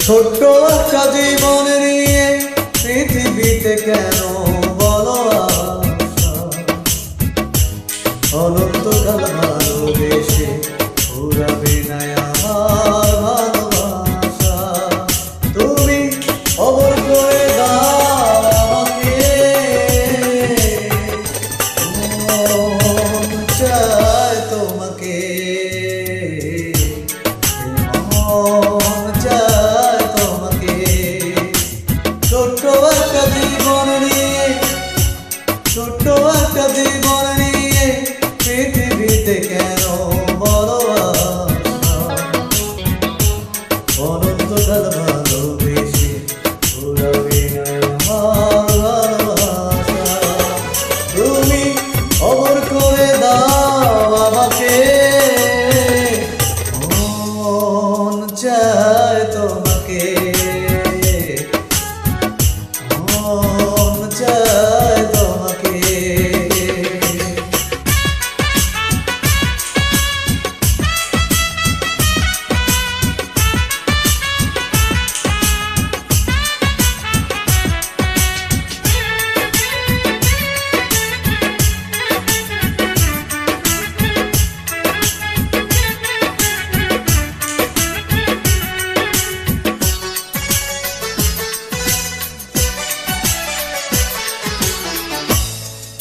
ছোট্ট একটা জীবন নিয়ে পৃথিবীতে কেন বলো আশা? অনন্তকাল ভালোবেসে ঘুরাবে না আমার ভালোবাসা। তুমি অমর করে দাও আমাকে, মন চায় তোমাকে, মন চায় তোমাকে। ছোট্ট একটা জীবন নিয়ে, ছোট্ট একটা জীবন নিয়ে পৃথিবীতে কেন বলো আশা? অনন্তকাল ভালোবেসে ঘুরাবে না আমার ভালোবাসা। তুমি অমর করে দাও আমাকে, মন চায় তোমাকে, মন চায় তোমাকে।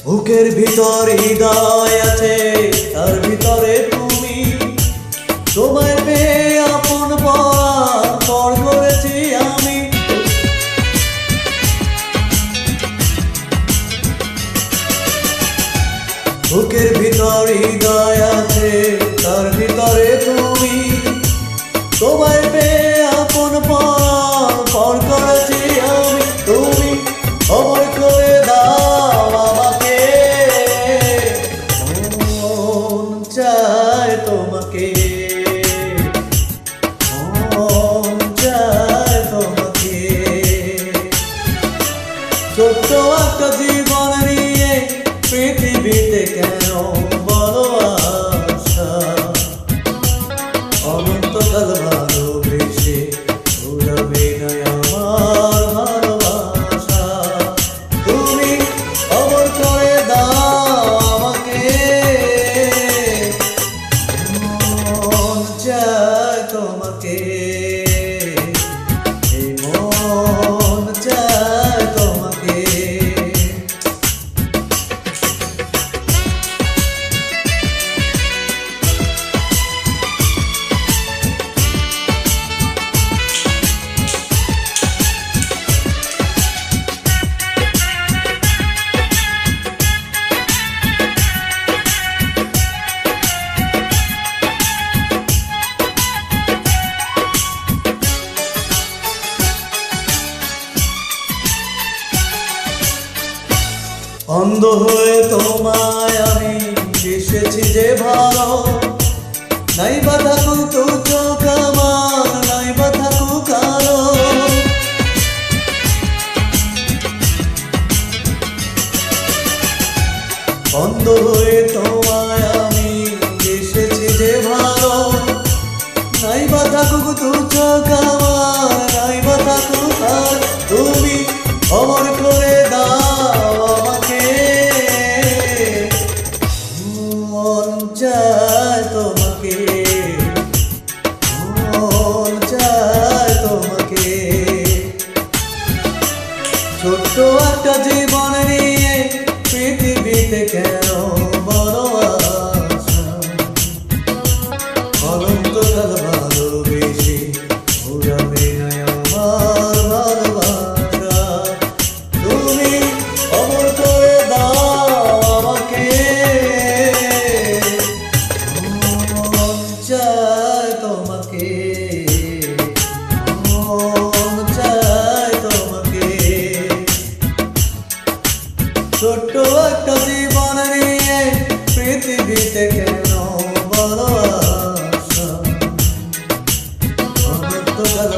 বুকের ভিতর হৃদয় আছে, তার ভিতরে তুমি। তোমায় পেয়ে আপন পর করেছি আমি। বুকের ভিতর হৃদয় আছে, তার ভিতরে তুমি। তোমায় পেয়ে আপন পর করেছি আমি। তুমি অমর করে দাও আমাকে, মন চায় তোমাকে, মন চায় তোমাকে। ছোট্ট একটা জীবন নিয়ে পৃথিবীতে কেন বলো আশা? অনন্তকাল ভালোবেসে ঘুরাবে না আমার ভালোবাসা। তুমি অমর করে দাও আমাকে, মন চায় তোমাকে, এই মন চায় তোমাকে। অন্ধ হয়ে তোমায় আমি এসেছি যে ভালো। নাই বা থাকুক তো চোখ আমার, নাই বা থাকুক কালো। অন্ধ হয়ে তোমায় আমি এসেছি যে ভালো। নাই বা থাকুক তো চোখ আমার, নাই বা থাকুক কালো। তুমি অমর করে দাও আমাকে, মন চায় তোমাকে, মন চায় তোমাকে। ছোট্ট একটা জীবন নিয়ে পৃথিবীতে কেন বলো আশা? অনন্তকাল ভালোবেসে ঘুরাবে না আমার ভালোবাসা। তুমি অমর করে দাও আমাকে, মন চায় তোমাকে, মন চায় তোমাকে। ছোট্ট একটা জীবন নিয়ে পৃথিবীতে কেন বলো আশা? অনন্তকাল